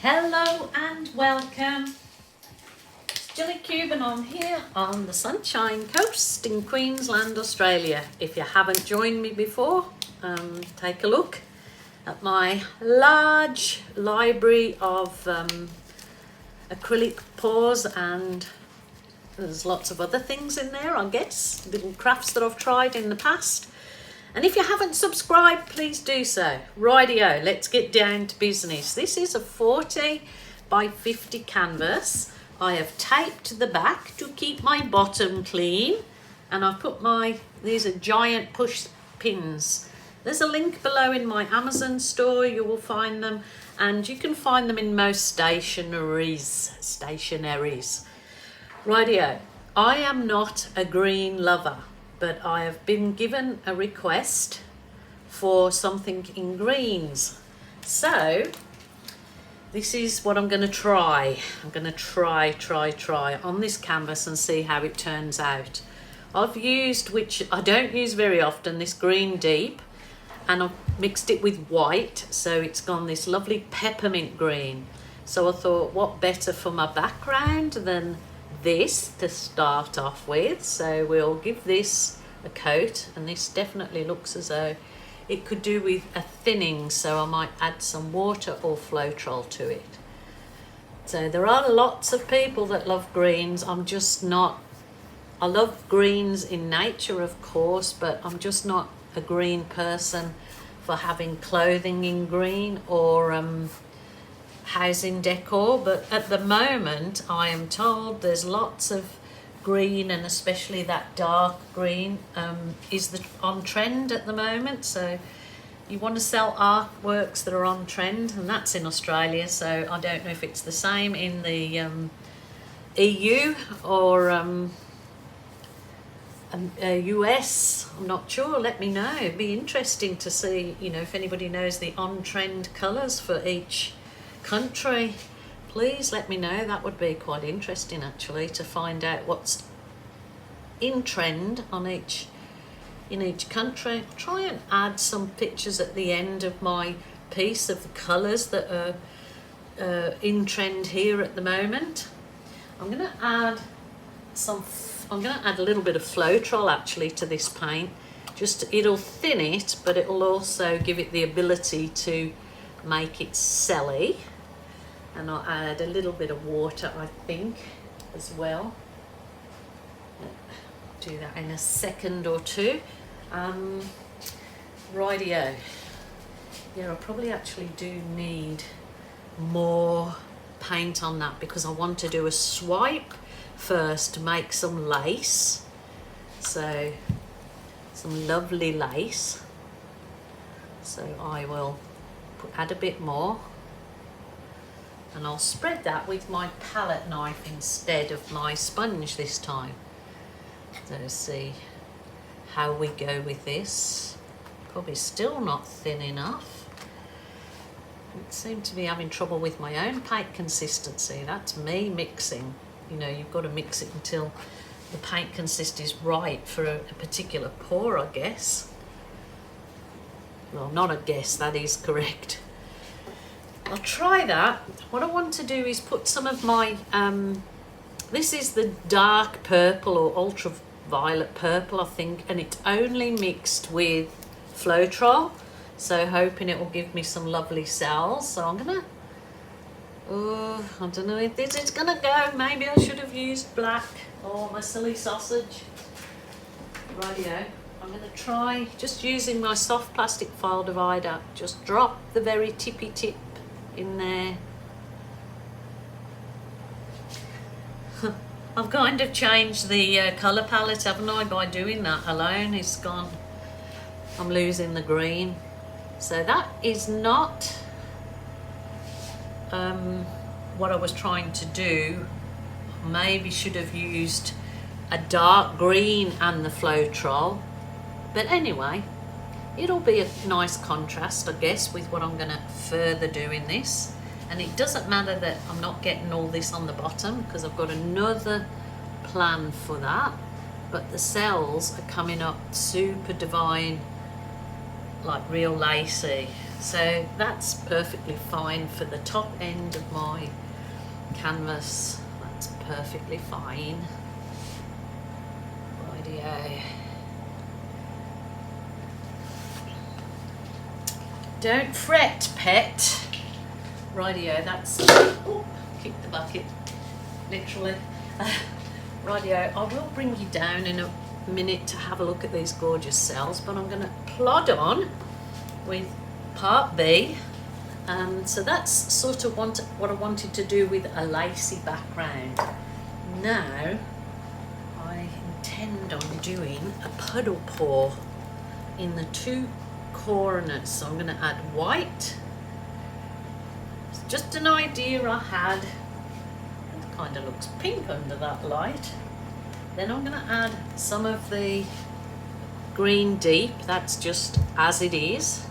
Hello and welcome. It's Jilly Cube and I'm here on the Sunshine Coast in Queensland, Australia. If you haven't joined me before, take a look at my large library of acrylic pours, and there's lots of other things in there, I guess, little crafts that I've tried in the past. And if you haven't subscribed, please do so. Rightio, let's get down to business. This is a 40 by 50 canvas. I have taped the back to keep my bottom clean. And I've put these are giant push pins. There's a link below in my Amazon store, you will find them. And you can find them in most stationaries. Rightio, I am not a green lover, but I have been given a request for something in greens. So this is what I'm going to try. I'm going to try on this canvas and see how it turns out. I've used, which I don't use very often, this green deep, and I've mixed it with white, so it's gone this lovely peppermint green. So I thought, what better for my background than this to start off with. So we'll give this a coat, and this definitely looks as though it could do with a thinning, so I might add some water or Floetrol to it. So there are lots of people that love greens. I'm just not. I love greens in nature, of course, but I'm just not a green person for having clothing in green or housing decor. But at the moment I am told there's lots of green, and especially that dark green is on trend at the moment. So you want to sell artworks that are on trend, and that's in Australia, so I don't know if it's the same in the EU or US. I'm not sure. Let me know. It'd be interesting to see, you know, if anybody knows the on-trend colours for each country. Please let me know. That would be quite interesting, actually, to find out what's in trend in each country. I'll try and add some pictures at the end of my piece of the colours that are in trend here at the moment. I'm going to add a little bit of Floetrol actually to this paint. It'll thin it, but it'll also give it the ability to make it selly. And I'll add a little bit of water, I think, as well. Do that in a second or two. Rightio. Yeah, I probably actually do need more paint on that, because I want to do a swipe first to make some lace. So, some lovely lace. So I will add a bit more. And I'll spread that with my palette knife instead of my sponge this time. So see how we go with this. Probably still not thin enough. I seem to be having trouble with my own paint consistency. That's me mixing. You know, you've got to mix it until the paint consistency is right for a particular pour, I guess. Well, not a guess, that is correct. I'll try that. What I want to do is put some of my, this is the dark purple or ultraviolet purple, I think, and it's only mixed with Floetrol, so hoping it will give me some lovely cells. So I'm gonna, I don't know if this is gonna go. Maybe I should have used black or my silly sausage. Rightio. I'm gonna try just using my soft plastic file divider, just drop the very tippy tip in there. I've kind of changed the colour palette, haven't I, by doing that alone. It's gone, I'm losing the green. So that is not what I was trying to do. Maybe should have used a dark green and the Floetrol. But anyway, it'll be a nice contrast, I guess, with what I'm going to further do in this. And it doesn't matter that I'm not getting all this on the bottom, because I've got another plan for that. But the cells are coming up super divine, like real lacy. So that's perfectly fine for the top end of my canvas. That's perfectly fine. Rightio. Don't fret, pet. Rightio, that's... Oh, kick the bucket, literally. Rightio, I will bring you down in a minute to have a look at these gorgeous cells, but I'm going to plod on with part B. So that's sort of what I wanted to do with a lacy background. Now I intend on doing a puddle pour in the two corners. So I'm going to add white. It's just an idea I had. It kind of looks pink under that light. Then I'm going to add some of the green deep. That's just as it is.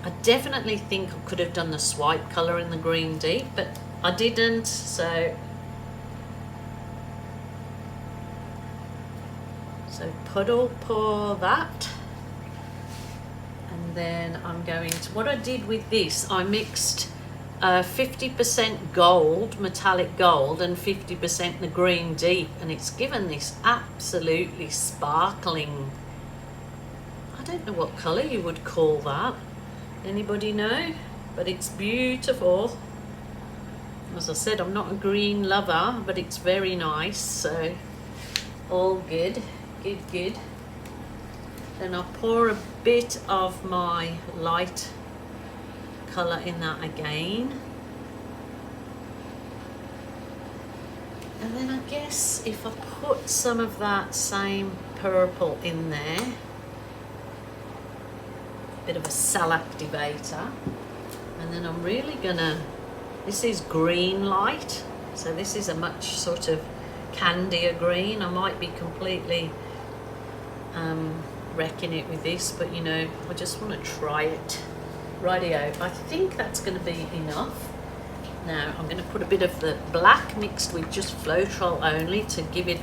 I definitely think I could have done the swipe colour in the green deep, but I didn't, so puddle pour that. And then I'm going to, what I did with this, I mixed 50% gold, metallic gold, and 50% the green deep, and it's given this absolutely sparkling, I don't know what colour you would call that. Anybody know? But it's beautiful. As I said, I'm not a green lover, but it's very nice, so all good, good. Then I'll pour a bit of my light colour in that again. And then I guess if I put some of that same purple in there, bit of a cell activator, and then I'm really gonna, this is green light, so this is a much sort of candier green. I might be completely wrecking it with this, but you know, I just want to try it. Rightio, I think that's going to be enough. Now I'm going to put a bit of the black mixed with just Floetrol only to give it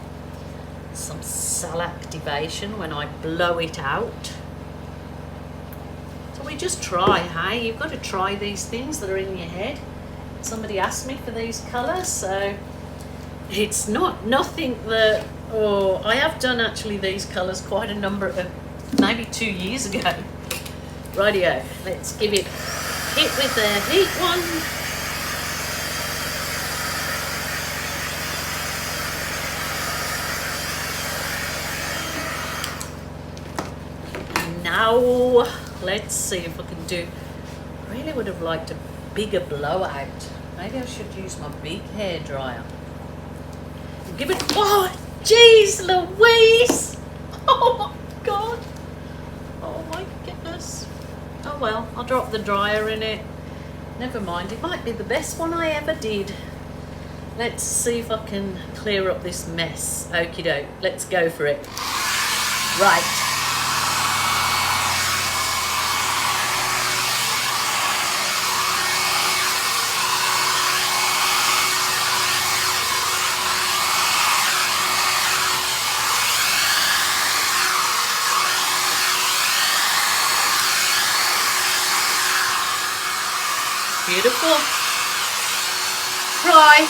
some cell activation when I blow it out. So we just try, hey? You've got to try these things that are in your head. Somebody asked me for these colours, so it's nothing that, oh, I have done actually these colours quite a number of, maybe 2 years ago. Rightio, let's give it hit with the heat one. And now, let's see if I can do, I really would have liked a bigger blowout. Maybe I should use my big hairdryer. Give it, oh, jeez Louise! Oh my God. Oh my goodness. Oh well, I'll drop the dryer in it. Never mind, it might be the best one I ever did. Let's see if I can clear up this mess. Okie doke, let's go for it. Right. Beautiful. Try.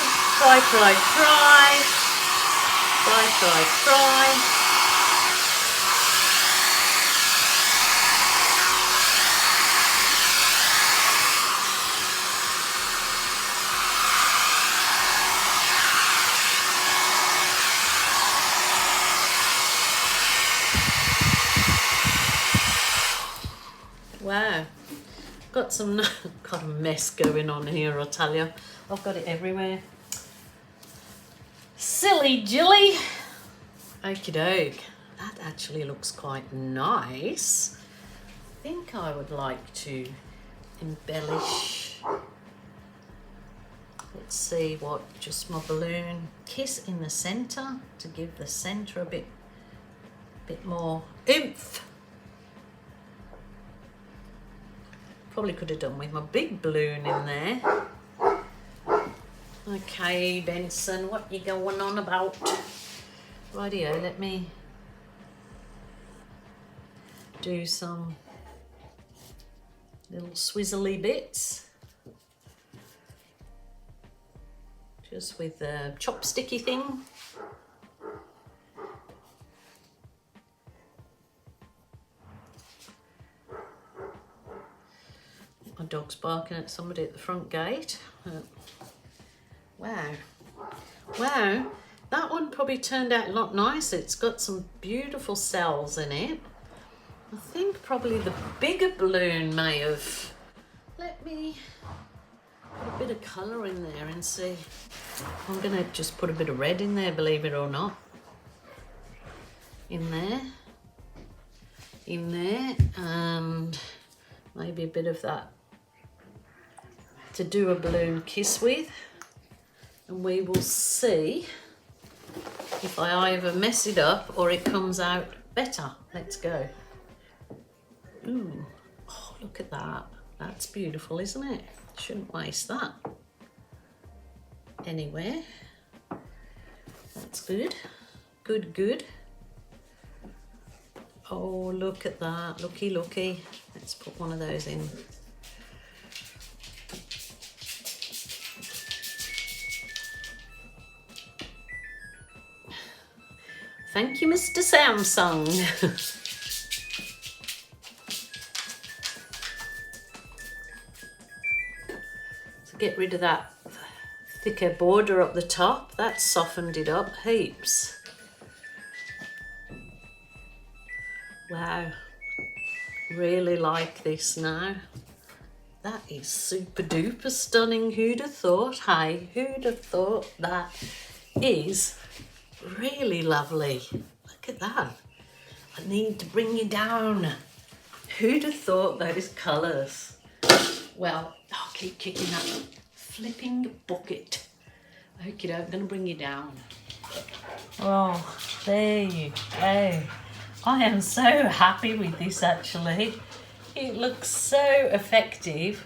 Wow. Got a mess going on here, I'll tell you. I've got it everywhere. Silly Jilly. Okie doke. That actually looks quite nice. I think I would like to embellish. Let's see what, just my balloon kiss in the centre to give the centre a bit more oomph. Probably could have done with my big balloon in there. Okay, Benson, what you going on about? Rightio, let me do some little swizzly bits. Just with the chopsticky thing. My dog's barking at somebody at the front gate. Wow. Wow, that one probably turned out a lot nicer. It's got some beautiful cells in it. I think probably the bigger balloon may have. Let me put a bit of colour in there and see. I'm going to just put a bit of red in there, believe it or not. In there, and maybe a bit of that to do a balloon kiss with. And we will see if I either mess it up or it comes out better. Let's go. Ooh, oh, look at that. That's beautiful, isn't it? Shouldn't waste that anywhere. That's good. Good, good. Oh, look at that. Looky, looky. Let's put one of those in. Thank you, Mr. Samsung. So get rid of that thicker border up the top. That's softened it up heaps. Wow, really like this now. That is super duper stunning. Who'd have thought? Hey, who'd have thought that is really lovely? Look at that. I need to bring you down. Who'd have thought those colours? Well, I'll keep kicking that flipping bucket. Okay, I'm going to bring you down. Oh, there you go. I am so happy with this actually. It looks so effective.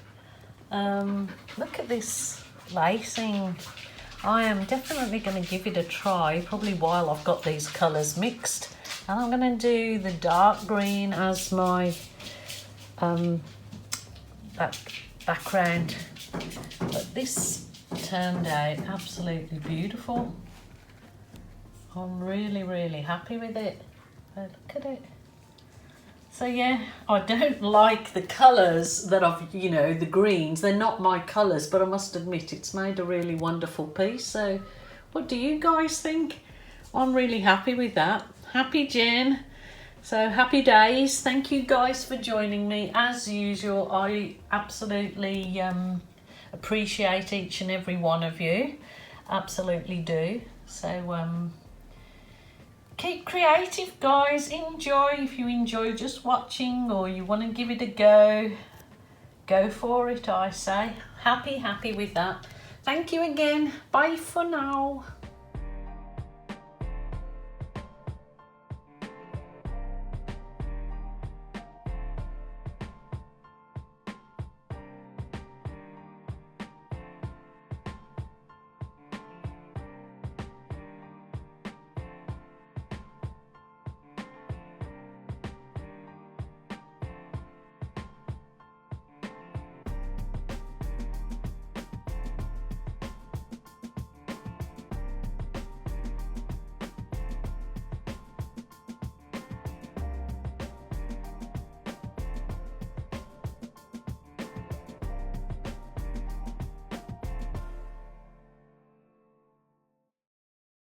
Look at this lacing. I am definitely going to give it a try, probably while I've got these colours mixed. And I'm going to do the dark green as my background. But this turned out absolutely beautiful. I'm really, really happy with it. But look at it. So yeah, I don't like the colours that I've, you know, the greens. They're not my colours, but I must admit it's made a really wonderful piece. So what do you guys think? I'm really happy with that. Happy Jen. So happy days. Thank you guys for joining me. As usual, I absolutely appreciate each and every one of you. Absolutely do. So keep creative, guys. Enjoy. If you enjoy just watching or you want to give it a go for it, I say. Happy with that. Thank you again. Bye for now.